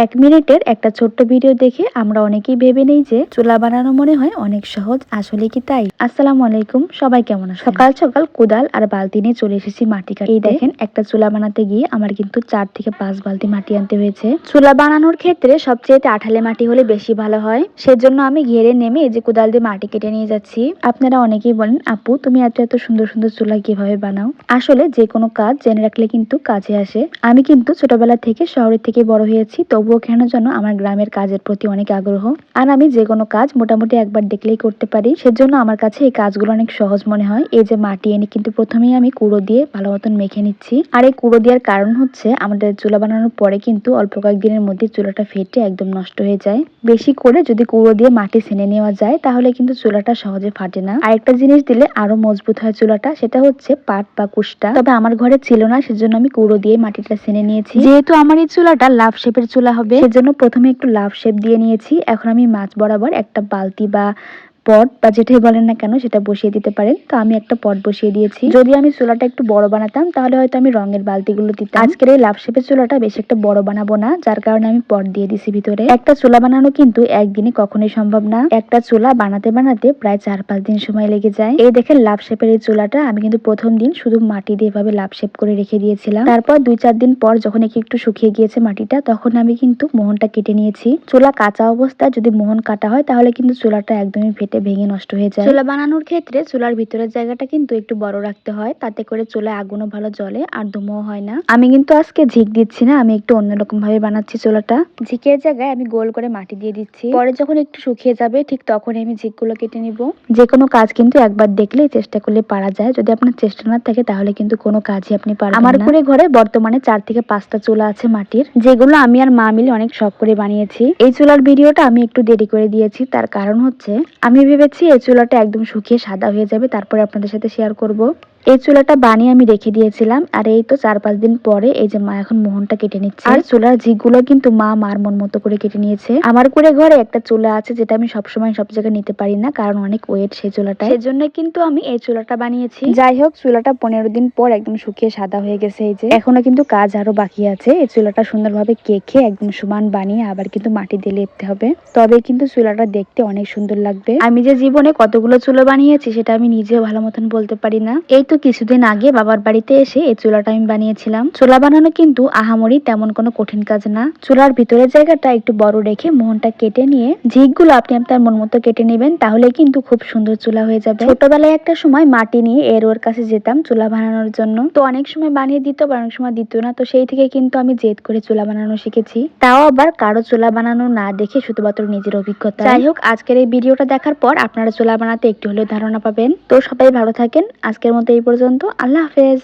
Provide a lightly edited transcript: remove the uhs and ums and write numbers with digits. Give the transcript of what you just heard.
এক মিনিটের একটা ছোট্ট ভিডিও দেখে আমরা অনেকেই ভেবে নেই যে চুলা বানানো মনে হয় অনেক সহজ, আসলে কি তাই? আসসালামু আলাইকুম, সবাই কেমন আছেন? সকাল সকাল কোদাল আর বালতি নিয়ে চলে এসেছি মাটি কাটতে। এই দেখেন, একটা চুলা বানাতে গিয়ে আমার কিন্তু 4 থেকে 5 বালতি মাটি আনতে হয়েছে। চুলা বানানোর ক্ষেত্রে সবচেয়ে আঠালে মাটি হলে বেশি ভালো হয়, সেজন্য আমি ঘেরে নেমে এই যে কোদাল দিয়ে মাটি কেটে নিয়ে যাচ্ছি। আপনারা অনেকেই বলেন, আপু তুমি এত এত সুন্দর সুন্দর চুলা কিভাবে বানাও? আসলে যে কোনো কাজ জেনে রাখলে কিন্তু কাজে আসে। আমি কিন্তু ছোটবেলা থেকে শহরের থেকে বড় হয়েছি, তবুও কেন যেন আমার গ্রামের কাজের প্রতি অনেক আগ্রহ। আর আমি যে কোনো কাজ মোটামুটি একবার দেখলেই করতে পারি, সেজন্য আমার কাছে এই কাজগুলো অনেক সহজ মনে হয়। এই যে মাটি এনে কিন্তু প্রথমেই আমি কুড়ো দিয়ে ভালো মতন মেখে নিচ্ছি। আর এই কুড়ো দেওয়ার কারণ হচ্ছে, আমাদের চুলা বানানোর পরে কিন্তু অল্প কয়েকদিনের মধ্যে চুলাটা ফেটে একদম নষ্ট হয়ে যায়। বেশি করে যদি কুড়ো দিয়ে মাটি ছেনে নেওয়া যায় তাহলে কিন্তু চুলাটা সহজে ফাটে না। আরেকটা জিনিস দিলে আরো মজবুত হয় চুলাটা, সেটা হচ্ছে পাট বা কুষ্টা। তবে আমার ঘরে ছিল না, সেজন্য আমি কুড়ো দিয়ে মাটিটা ছেনে নিয়েছি। যেহেতু আমার এই চুলাটা লাভ শেপের চুলা হবে, সেজন্য প্রথমে একটু লাভ শেপ দিয়ে নিয়েছি। এখন আমি মাছ বরাবর একটা বালতি বা পট বা যেটাই বলেন না কেন সেটা বসিয়ে দিতে পারেন। তো আমি একটা পট বসিয়ে দিয়েছি। যদি আমি চুলাটা একটু বড় বানাতাম তাহলে হয়তো আমি রঙের বালতিগুলো দিতাম। আজকের এই লাভ শেপের চুলাটা বেশি একটা বড় বানাবো না, যার কারণে আমি পট দিয়ে দিছি ভিতরে। একটা চুলা বানানো কিন্তু একদিনে কখনোই সম্ভব না। একটা চুলা বানাতে বানাতে প্রায় 4-5 দিন সময় লেগে যায়। এই দেখেন লাভ শেপের এই চুলাটা আমি কিন্তু প্রথম দিন শুধু মাটি দিয়ে এভাবে লাভ শেপ করে রেখে দিয়েছিলাম। তারপর 2-4 দিন পর যখন একটু শুকিয়ে গিয়েছে মাটিটা, তখন আমি কিন্তু মোহনটা কেটে নিয়েছি। চুলা কাঁচা অবস্থায় যদি মোহন কাটা হয় তাহলে কিন্তু চুলাটা একদমই ফেটে ভেঙে নষ্ট হয়ে যায়। চুলা বানানোর ক্ষেত্রে চুলার ভিতরের জায়গাটা কিন্তু একটু বড় রাখতে হয়, তাতে করে চুলায় আগুনও ভালো জ্বলে আর ধুমোও হয় না। আমি কিন্তু আজকে ঝিক দিচ্ছি না, আমি একটু অন্যরকম ভাবে বানাচ্ছি চুলাটা। ঝিকের জায়গায় আমি গোল করে মাটি দিয়ে দিচ্ছি। পরে যখন একটু শুকিয়ে যাবে ঠিক তখন আমি ঝিকগুলো কেটে নিব। যে কোনো কাজ কিন্তু একবার দেখলেই চেষ্টা করলে পারা যায়, যদি আপনার চেষ্টা না থাকে তাহলে কিন্তু কোনো কাজই আপনি পারবেন না। আমার কুড়ে ঘরে বর্তমানে 4 থেকে 5টা চুলা আছে মাটির, যেগুলো আমি আর মা মিলে অনেক শখ করে বানিয়েছি। এই চুলার ভিডিওটা আমি একটু দেরি করে দিয়েছি, তার কারণ হচ্ছে আমি ভেবেছি এই চুলাটা একদম শুকিয়ে সাদা হয়ে যাবে, তারপরে আপনাদের সাথে শেয়ার করব। এই চুলাটা বানিয়ে আমি রেখে দিয়েছিলাম, আর এই তো 4-5 দিন পরে এই যে মা এখন মোহনটা কেটে নিচ্ছে। আর চুলার ঝিকগুলো কিন্তু মা মার মন মতো করে কেটে নিয়েছে। আমার কুড়ে ঘরে একটা চুলা আছে যেটা আমি সবসময় সব জায়গায় নিতে পারি না, কারণ অনেক ওয়েট সেই চুলাটা, সেজন্য কিন্তু আমি এই চুলাটা বানিয়েছি। যাই হোক, চুলাটা 15 দিন পর একদম শুকিয়ে সাদা হয়ে গেছে। এই যে এখনো কিন্তু কাজ আরো বাকি আছে। এই চুলাটা সুন্দরভাবে কেকে একদম সমান বানিয়ে আবার কিন্তু মাটি দিয়ে লেপতে হবে, তবে কিন্তু চুলাটা দেখতে অনেক সুন্দর লাগবে। আমি যে জীবনে কতগুলো চুলা বানিয়েছি সেটা আমি নিজেও ভালো মতন বলতে পারি না। এই তো কিছুদিন আগে বাবার বাড়িতে এসে এই চুলাটা আমি বানিয়েছিলাম। চুলা বানানো কিন্তু আহামরি তেমন কোনো কঠিন কাজ না। চুলার ভিতরের জায়গাটা একটু বড় রেখে মোহনটা কেটে নিয়ে ঝিকগুলো আপনি আপনার মন মতো কেটে নেবেন, তাহলে কিন্তু খুব সুন্দর চুলা হয়ে যাবে। ছোটবেলায় একটা সময় মাটি নিয়ে ওর কাছে যেতাম চুলা বানানোর জন্য, তো অনেক সময় বানিয়ে দিত বা অনেক সময় দিত না। তো সেই থেকে কিন্তু আমি জেদ করে চুলা বানানো শিখেছি, তাও আবার কারো চুলা বানানো না দেখে, শুধুমাত্র নিজের অভিজ্ঞতা। যাই হোক, আজকের এই ভিডিওটা দেখার পর আপনারা চুলা বানাতে একটু হলেও ধারণা পাবেন। তো সবাই ভালো থাকেন, আজকের মতো এই পর্যন্ত। আল্লাহ হাফেজ।